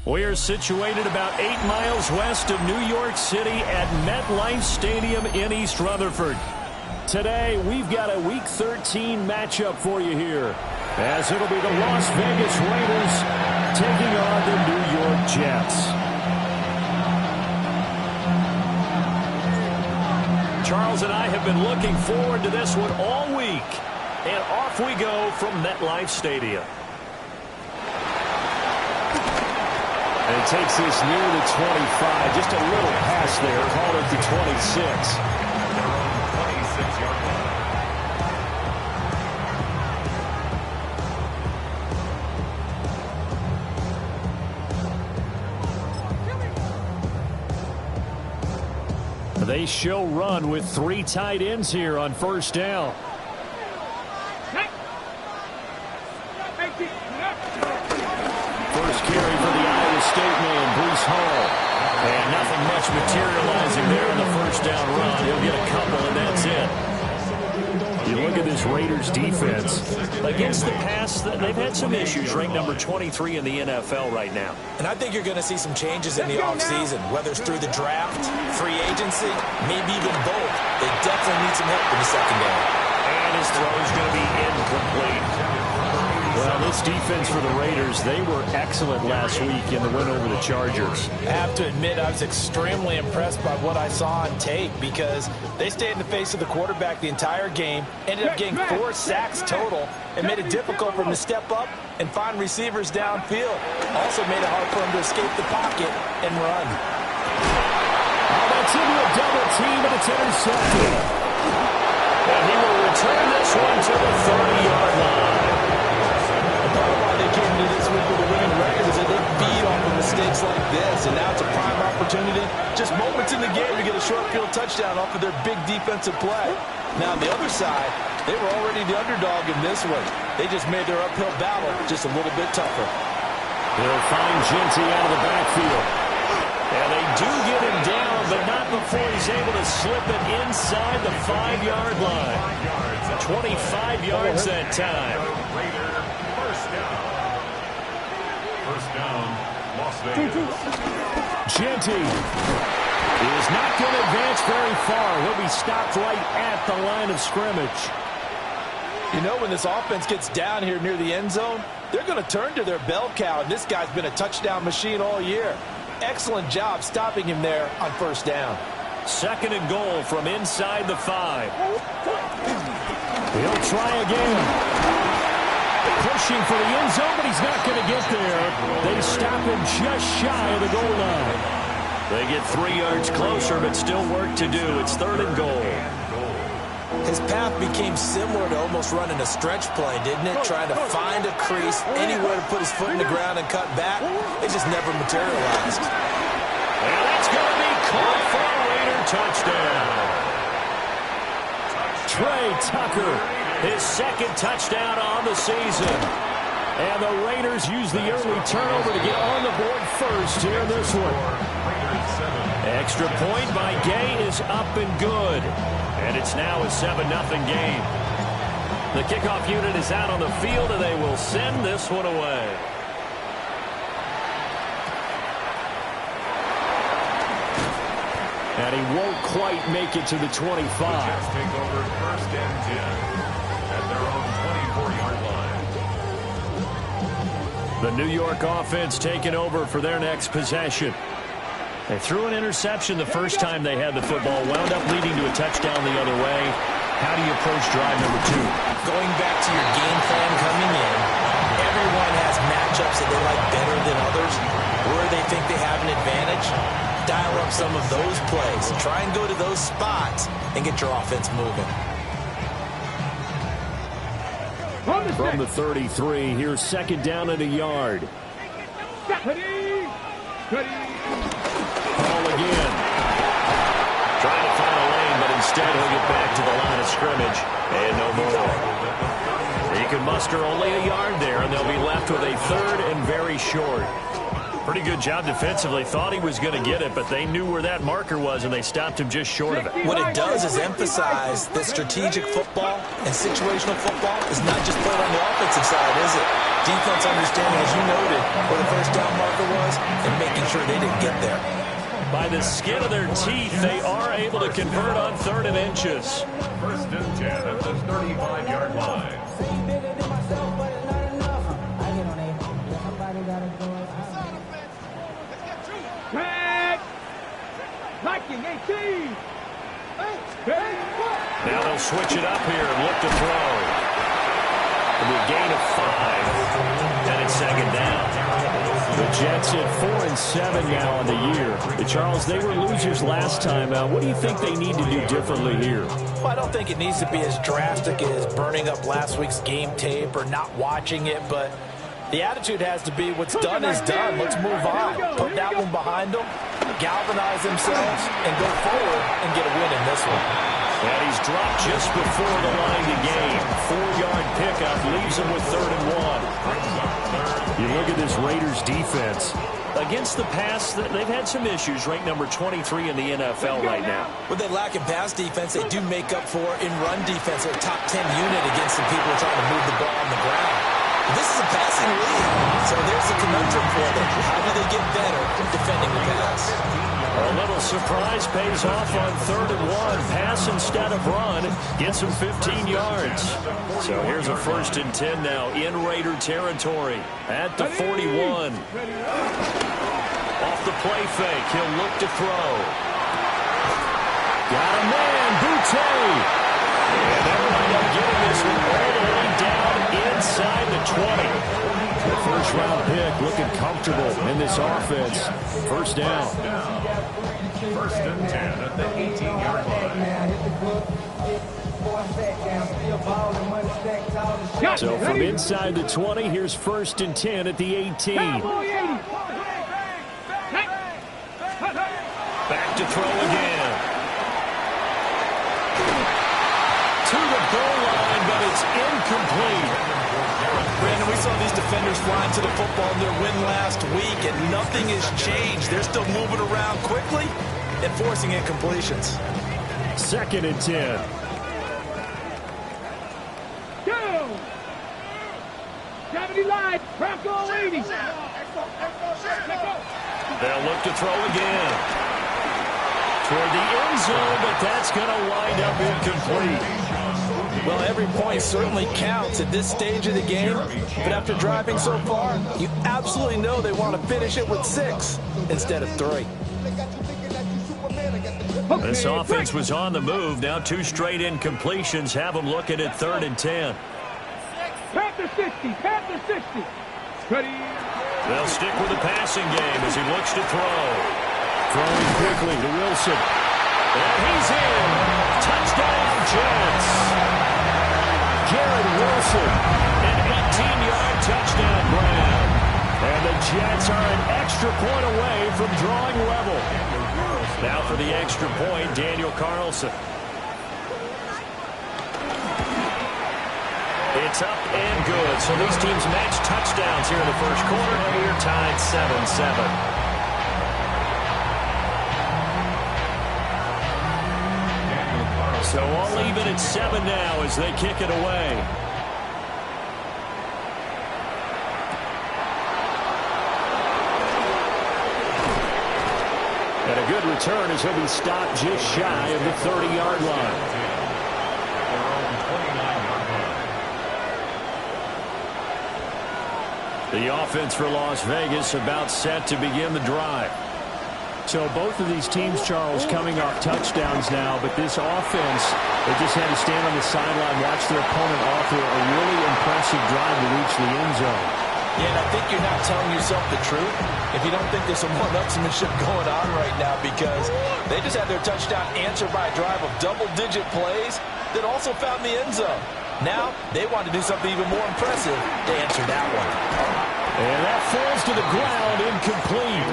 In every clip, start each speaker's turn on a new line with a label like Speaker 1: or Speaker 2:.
Speaker 1: We're situated about 8 miles west of New York City at MetLife Stadium in East Rutherford. Today, we've got a Week 13 matchup for you here, as it'll be the Las Vegas Raiders taking on the New York Jets. Charles and I have been looking forward to this one all week, and off we go from MetLife Stadium.
Speaker 2: And it takes this near the 25. Just a little pass there. Call it the 26.
Speaker 1: They show run with 3 tight ends here on first down. First carry for the Iowa State man, Breece Hall. And nothing much materializing there in the first down run. He'll get a couple, and that's it. You look at this Raiders defense. Against the pass, they've had some issues. Ranked number 23 in the NFL right now.
Speaker 3: And I think you're going to see some changes in the offseason, whether it's through the draft, free agency, maybe even both. They definitely need some help in the secondary.
Speaker 1: And his throw is going to be incomplete. Well, this defense for the Raiders, they were excellent last week in the win over the Chargers.
Speaker 3: I have to admit, I was extremely impressed by what I saw on tape because they stayed in the face of the quarterback the entire game, ended up getting 4 sacks total, and made it difficult for him to step up and find receivers downfield. Also made it hard for him to escape the pocket and run.
Speaker 1: Oh, that's into a double team, and it's intercepted. And he will return this one to the 30-yard line.
Speaker 3: This week with a winning record is that they feed off of mistakes like this, and now it's a prime opportunity, just moments in the game, to get a short field touchdown off of their big defensive play. Now on the other side, they were already the underdog in this one. They just made their uphill battle just a little bit tougher.
Speaker 1: They'll find Jeanty out of the backfield. And they do get him down, but not before he's able to slip it inside the 5-yard line. 25 yards that time. Jeanty is not going to advance very far. He'll be stopped right at the line of scrimmage.
Speaker 3: You know, when this offense gets down here near the end zone, they're going to turn to their bell cow, and this guy's been a touchdown machine all year. Excellent job stopping him there on first down.
Speaker 1: 2nd and goal from inside the 5. He'll try again. Pushing for the end zone, but he's not going to get there. They stop him just shy of the goal line. They get 3 yards closer, but still work to do. It's 3rd and goal.
Speaker 3: His path became similar to almost running a stretch play, didn't it? Trying to find a crease, anywhere to put his foot in the ground and cut back. It just never materialized.
Speaker 1: And that's going to be caught for a Raider touchdown. Trey Tucker, his 2nd touchdown on the season. And the Raiders use the early turnover to get on the board first here in this one. Extra point by Gay is up and good. And it's now a 7-0 game. The kickoff unit is out on the field, and they will send this one away. And he won't quite make it to the 25.
Speaker 4: The Jets take over 1st and 10 at their own 24-yard line.
Speaker 1: The New York offense taking over for their next possession. They threw an interception the first time they had the football, wound up leading to a touchdown the other way. How do you approach drive number 2?
Speaker 3: Going back to your game plan coming in, everyone has matchups that they like better than others, where they think they have an advantage. Dial up some of those plays. Try and go to those spots and get your offense moving.
Speaker 1: From the 33, here's 2nd down and a yard. Ball again. Instead, he'll get back to the line of scrimmage and no more. He can muster only a yard there, and they'll be left with a third and very short. Pretty good job defensively. Thought he was going to get it, but they knew where that marker was, and they stopped him just short of it.
Speaker 3: What it does is emphasize that strategic football and situational football is not just played on the offensive side, is it? Defense understanding, as you noted, where the first down marker was and making sure they didn't get there.
Speaker 1: By the skin of their teeth, they are able to convert on 3rd and inches.
Speaker 4: First and 10 at the 35-yard line.
Speaker 1: Now they'll switch it up here and look to throw. It'll be a gain of 5. And it's 2nd down. The Jets at 4-7 now on the year. Charles, they were losers last time. What do you think they need to do differently here?
Speaker 3: Well, I don't think it needs to be as drastic as burning up last week's game tape or not watching it, but the attitude has to be what's done is done. Let's move on. Put that one behind them, galvanize themselves, and go forward and get a win in this one.
Speaker 1: And he's dropped just before the line to gain. 4-yard pickup leaves him with 3rd and 1. You look at this Raiders defense. Against the pass, they've had some issues. Ranked number 23 in the NFL right now.
Speaker 3: What they lack in pass defense, they do make up for in run defense. They're a top 10 unit against some people trying to move the ball on the ground. This is a passing league, so there's a conundrum for them. How do they get better defending the pass?
Speaker 1: A little surprise pays off on 3rd and 1. Pass instead of run. Gets him 15 yards. So here's a 1st and 10 now in Raider territory at the 41. Off the play fake. He'll look to throw. Got a man. Boutte. And they'll wind up getting this one all the way down inside the 20. The first-round pick looking comfortable in this offense. 1st down.
Speaker 4: First and 10 at the 18-yard line.
Speaker 1: So from inside the 20, here's 1st and 10 at the 18. Back to throw again. To the goal line, but it's incomplete.
Speaker 3: Brandon, we saw these defenders flying to the football in their win last week, and nothing has changed. They're still moving around quickly and forcing incompletions.
Speaker 1: 2nd and 10. They'll look to throw again. Toward the end zone, but that's going to wind up incomplete.
Speaker 3: Well, every point certainly counts at this stage of the game, but after driving so far, you absolutely know they want to finish it with 6 instead of 3.
Speaker 1: This offense was on the move. Now 2 straight incompletions have them looking at 3rd and 10.
Speaker 5: Panther 60, Panther 60. Ready.
Speaker 1: They'll stick with the passing game as he looks to throw. Throwing quickly to Wilson. And he's in. Touchdown, Jets. Garrett Wilson, an 18-yard touchdown grab. And the Jets are an extra point away from drawing level. Now for the extra point, Daniel Carlson. It's up and good. So these teams match touchdowns here in the first quarter, and we're tied 7-7. So all even at 7 now as they kick it away. And a good return as he'll be stopped just shy of the 30-yard line. The offense for Las Vegas about set to begin the drive. So both of these teams, Charles, coming off touchdowns now, but this offense, they just had to stand on the sideline, watch their opponent offer a really impressive drive to reach the end zone.
Speaker 3: Yeah, and I think you're not telling yourself the truth if you don't think there's some one-upsmanship going on right now, because they just had their touchdown answered by a drive of double-digit plays that also found the end zone. Now they want to do something even more impressive to answer that one.
Speaker 1: And that falls to the ground, incomplete.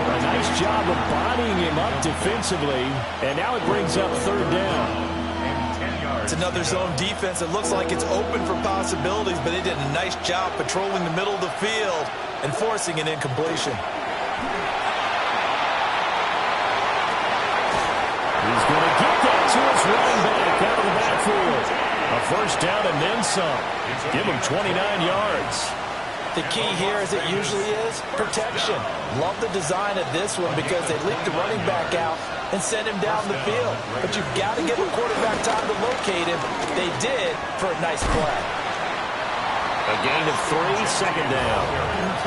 Speaker 1: A nice job of bodying him up defensively, and now it brings up third down.
Speaker 3: It's another zone defense. It looks like it's open for possibilities, but they did a nice job patrolling the middle of the field and forcing an incompletion.
Speaker 1: He's going to get that to his running back out of the backfield. A first down and then some. Give him 29 yards.
Speaker 3: The key here, as it usually is, protection. Love the design of this one because they leaked the running back out and sent him down the field. But you've got to give a quarterback time to locate him. They did for a nice play.
Speaker 1: A gain of 3, second down.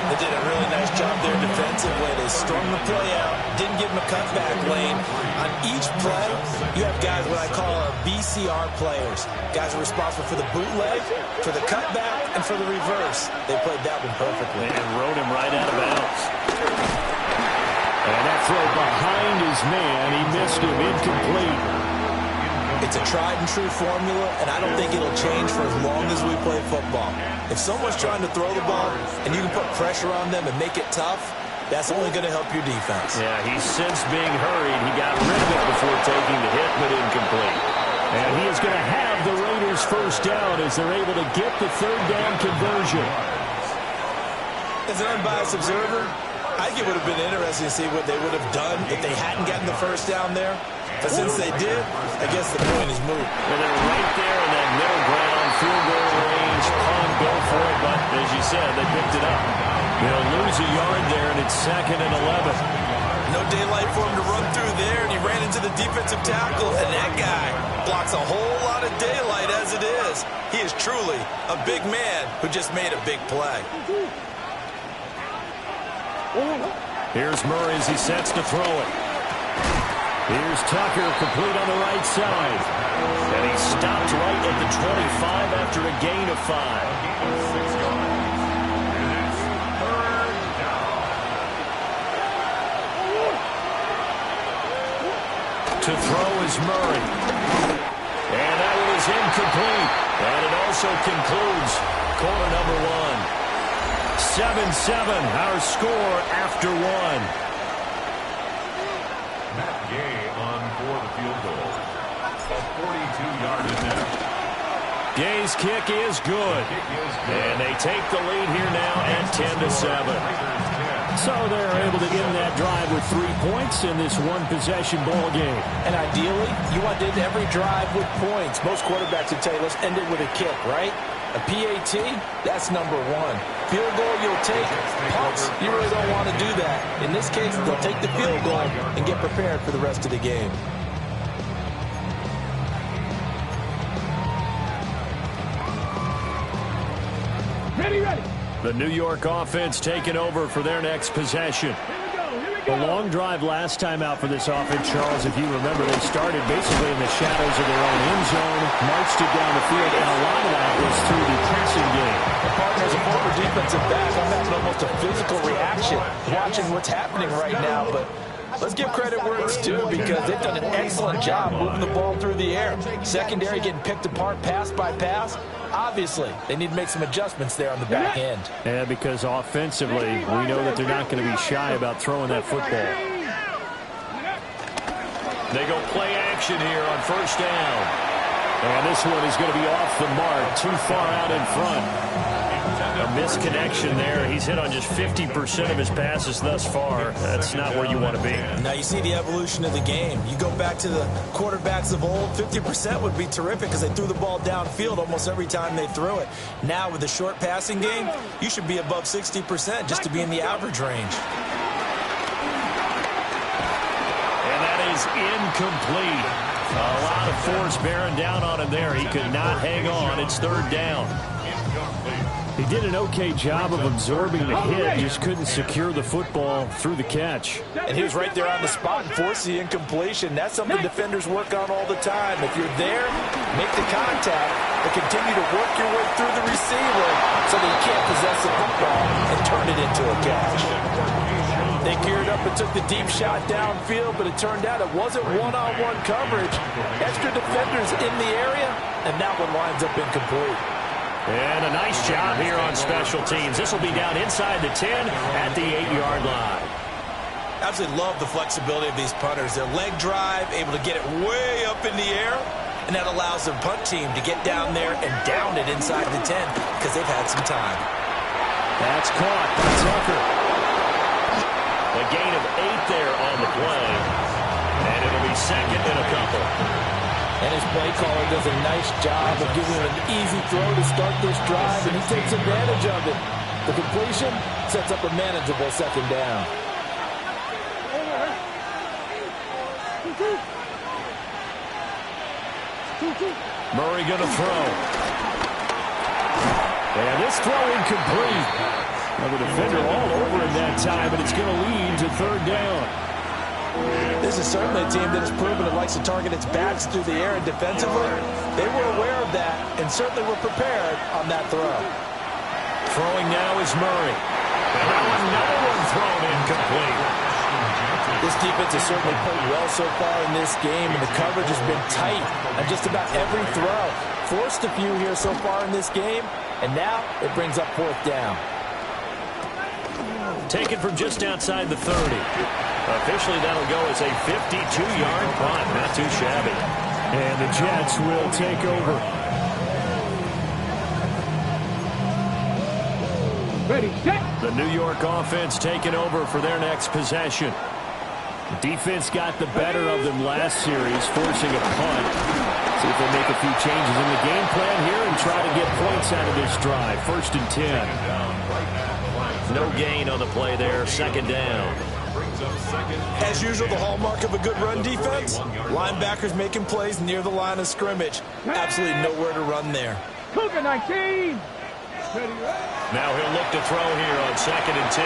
Speaker 3: They did a really nice job there defensively. They strung the play out, didn't give him a cutback lane. On each play, you have guys what I call our BCR players. Guys are responsible for the bootleg, for the cutback, and for the reverse. They played that one perfectly.
Speaker 1: And rode him right out of bounds. And that throw behind his man, he missed him, incomplete.
Speaker 3: It's a tried-and-true formula, and I don't think it'll change for as long as we play football. If someone's trying to throw the ball and you can put pressure on them and make it tough, that's only going to help your defense.
Speaker 1: Yeah, he's since being hurried. He got rid of it before taking the hit, but incomplete. And he is going to have the Raiders first down as they're able to get the third down conversion.
Speaker 3: As an unbiased observer, I think it would have been interesting to see what they would have done if they hadn't gotten the first down there. But since they did, I guess the point is moot.
Speaker 1: Well, they're right there in that middle ground, field goal range, punt, go for it. But as you said, they picked it up. They'll lose a yard there, and it's 2nd and 11.
Speaker 3: No daylight for him to run through there, and he ran into the defensive tackle, and that guy blocks a whole lot of daylight as it is. He is truly a big man who just made a big play.
Speaker 1: Here's Murray as he sets to throw it. Here's Tucker, complete on the right side. And he stopped right at the 25 after a gain of 5.
Speaker 4: 6 yards. And it's third down.
Speaker 1: To throw is Murray. And that one is incomplete. And it also concludes quarter number 1. 7-7, our score after 1.
Speaker 4: Matt Gay on for the field goal. A 42-yard attempt.
Speaker 1: Gay's kick is good. And they take the lead here now at 10-7. So they're able to end that drive with 3 points in this one-possession ball game.
Speaker 3: And ideally, you want to end every drive with points. Most quarterbacks would tell you, let's end it with a kick, right? A PAT, that's number 1. Field goal, you'll take. Punts, you really don't want to do that. In this case, they'll take the field goal and get prepared for the rest of the game.
Speaker 5: Ready.
Speaker 1: The New York offense taking over for their next possession. A long drive last time out for this offense, Charles. If you remember, they started basically in the shadows of their own end zone, marched it down the field, and a lot of that was through the passing game.
Speaker 3: The partner's a former defensive back. I'm having almost a physical reaction watching what's happening right now, but let's give credit where it's due because they've done an excellent job moving the ball through the air. Secondary getting picked apart pass by pass. Obviously, they need to make some adjustments there on the back end.
Speaker 1: Yeah, because offensively, we know that they're not going to be shy about throwing that football. They go play action here on first down. And this one is going to be off the mark, too far out in front. A misconnection there. He's hit on just 50% of his passes thus far. That's not where you want to be.
Speaker 3: Now you see the evolution of the game. You go back to the quarterbacks of old, 50% would be terrific because they threw the ball downfield almost every time they threw it. Now with the short passing game, you should be above 60% just to be in the average range.
Speaker 1: And that is incomplete. A lot of force bearing down on him there. He could not hang on. It's third down. He did an okay job of absorbing the hit, just couldn't secure the football through the catch.
Speaker 3: And he was right there on the spot and forced the incompletion. That's something defenders work on all the time. If you're there, make the contact, but continue to work your way through the receiver so that you can't possess the football and turn it into a catch. They geared up and took the deep shot downfield, but it turned out it wasn't one-on-one coverage. Extra defenders in the area, and that one winds up incomplete.
Speaker 1: And a nice job here on special teams. This will be down inside the 10 at the 8-yard line.
Speaker 3: Absolutely love the flexibility of these punters. Their leg drive, able to get it way up in the air, and that allows their punt team to get down there and down it inside the 10 because they've had some time.
Speaker 1: That's caught by Tucker. A gain of 8 there on the play, and it'll be second and a couple.
Speaker 3: And his play caller does a nice job of giving him an easy throw to start this drive, and he takes advantage of it. The completion sets up a manageable second down.
Speaker 1: Murray going to throw. And this throw incomplete. Now the defender all over him that time, but it's going to lead to third down.
Speaker 3: This is certainly a team that has proven it likes to target its backs through the air and defensively. They were aware of that and certainly were prepared on that throw.
Speaker 1: Throwing now is Murray. And now another one thrown incomplete.
Speaker 3: This defense has certainly played well so far in this game, and the coverage has been tight on just about every throw. Forced a few here so far in this game, and now it brings up fourth down.
Speaker 1: Taken from just outside the 30. Officially, that'll go as a 52-yard punt. Not too shabby. And the Jets will take over.
Speaker 5: Ready, set.
Speaker 1: The New York offense taking over for their next possession. The defense got the better of them last series, forcing a punt. See if they make a few changes in the game plan here and try to get points out of this drive. First and 10. No gain on the play there. Second down.
Speaker 3: As usual, the hallmark of a good run defense, linebackers making plays near the line of scrimmage. Absolutely nowhere to run there.
Speaker 5: Cougar 19.
Speaker 1: Now he'll look to throw here on second and 10.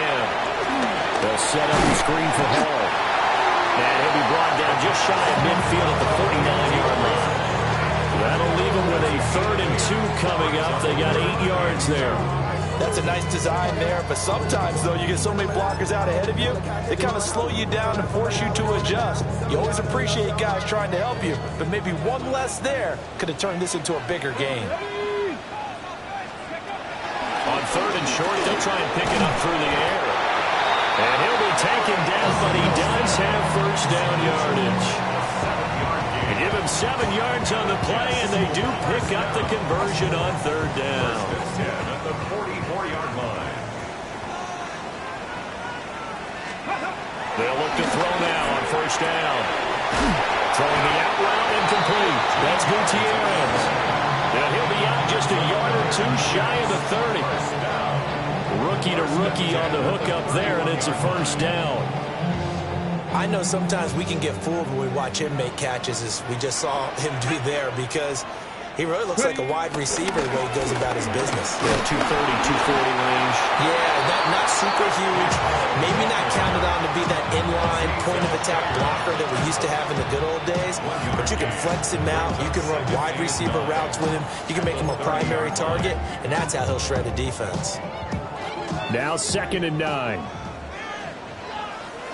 Speaker 1: They'll set up the screen for Hall. And he'll be brought down just shy of midfield at the 49-yard line. That'll leave him with a third and 2 coming up. They got 8 yards there.
Speaker 3: That's a nice design there, but sometimes, though, you get so many blockers out ahead of you, they kind of slow you down and force you to adjust. You always appreciate guys trying to help you, but maybe one less there could have turned this into a bigger game.
Speaker 1: On third and short, they'll try and pick it up through the air. And he'll be taken down, but he does have first down yardage. They give him 7 yards on the play, and they do pick up the conversion on third down.
Speaker 4: At the 44-yard line.
Speaker 1: They'll look to throw now on first down. Throwing the out route incomplete. That's Gutierrez. And he'll be out just a yard or 2 shy of the 30. Rookie to rookie on the hook up there, and it's a first down.
Speaker 3: I know sometimes we can get fooled when we watch him make catches, as we just saw him do there, because he really looks like a wide receiver the way he goes about his business.
Speaker 1: Yeah, 230, 240 range.
Speaker 3: Yeah, not super huge. Maybe not counted on to be that inline point-of-attack blocker that we used to have in the good old days, but you can flex him out. You can run wide receiver routes with him. You can make him a primary target, and that's how he'll shred a defense.
Speaker 1: Now second and 9.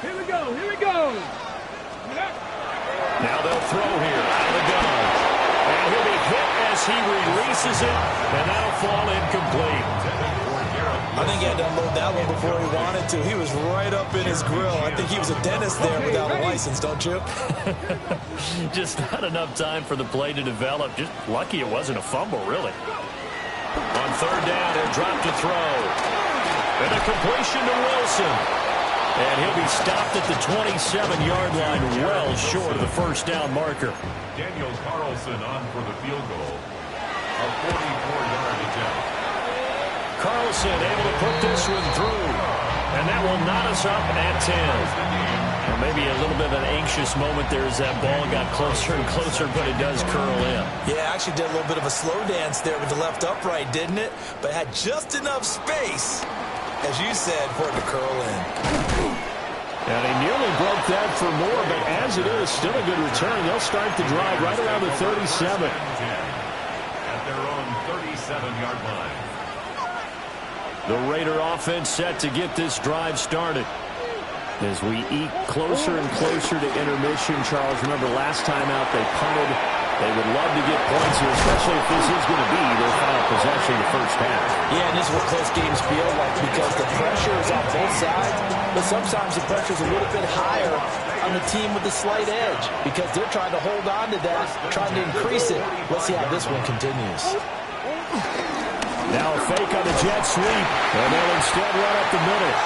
Speaker 5: Here we go, here we go.
Speaker 1: Now they'll throw here out of the gun. And he'll be hit as he releases it, and that'll fall incomplete.
Speaker 3: I think he had to unload that one before he wanted to. He was right up in his grill. I think he was a dentist there without a license, don't you?
Speaker 1: Just not enough time for the play to develop. Just lucky it wasn't a fumble, really. On third down, he'll drop to throw. And a completion to Wilson. And he'll be stopped at the 27-yard line, well short of the first down marker.
Speaker 4: Daniel Carlson on for the field goal. A 44-yard attempt.
Speaker 1: Carlson able to put this one through. And that will knot us up at 10. Well, maybe a little bit of an anxious moment there as that ball got closer and closer, but it does curl in.
Speaker 3: Yeah, actually did a little bit of a slow dance there with the left upright, didn't it? But had just enough space, as you said, for it to curl in.
Speaker 1: And he nearly broke that for more, but as it is, still a good return. They'll start the drive right around the 37.
Speaker 4: At their own 37-yard line.
Speaker 1: The Raider offense set to get this drive started. As we eke closer and closer to intermission, Charles, remember last time out they punted They would love to get points here, especially if this is going to be their final possession the first half.
Speaker 3: Yeah, and this is what close games feel like because the pressure is on both sides, but sometimes the pressure is a little bit higher on the team with the slight edge because they're trying to hold on to that, trying to increase it. Let's see how this one continues.
Speaker 1: Now a fake on the jet sweep, and they'll instead run up the middle.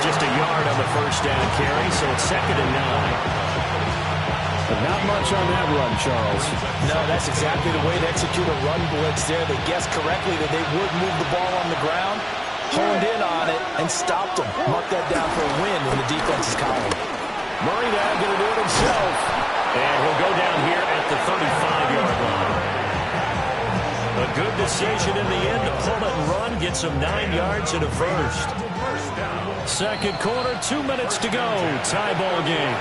Speaker 1: Just a yard on the first down carry, so it's 2nd and 9. But not much on that run, Charles.
Speaker 3: No, that's exactly the way to execute a run blitz there. They guessed correctly that they would move the ball on the ground, honed in on it, and stopped them. Mark that down for a win in the defense's column.
Speaker 1: Murray now going to do it himself. And he'll go down here at the 35-yard line. A good decision in the end to pull it and run, get some 9 yards and a first. Second quarter, 2 minutes to go. Tie ball game.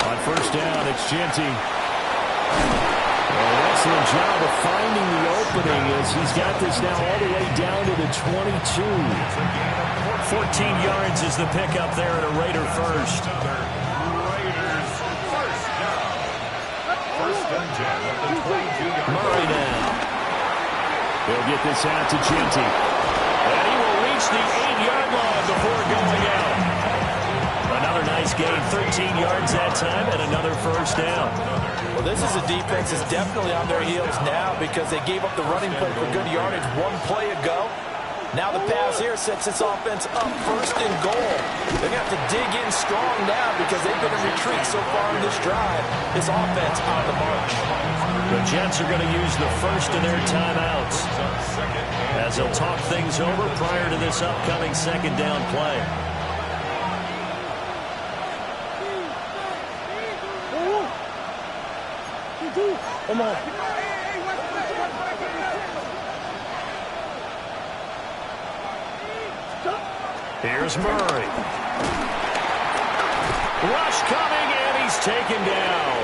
Speaker 1: On first down, it's Jeanty. An excellent job of finding the opening as he's got this now all the way down to the 22. 14 yards is the pickup there at a Raider first. Murray now. He'll get this out to Jeanty. And he will reach the 8-yard line before going out. Another nice gain, 13 yards that time, and another first down.
Speaker 3: Well, this is a defense that's definitely on their heels now because they gave up the running play for good yardage one play ago. Now the pass here sets this offense up 1st and goal. They're going to have to dig in strong now because they've been in retreat so far in this drive. This offense on the march.
Speaker 1: The Jets are going to use the first of their timeouts as they'll talk things over prior to this upcoming 2nd down play.
Speaker 5: Come on.
Speaker 1: Here's Murray. Rush coming, and he's taken down.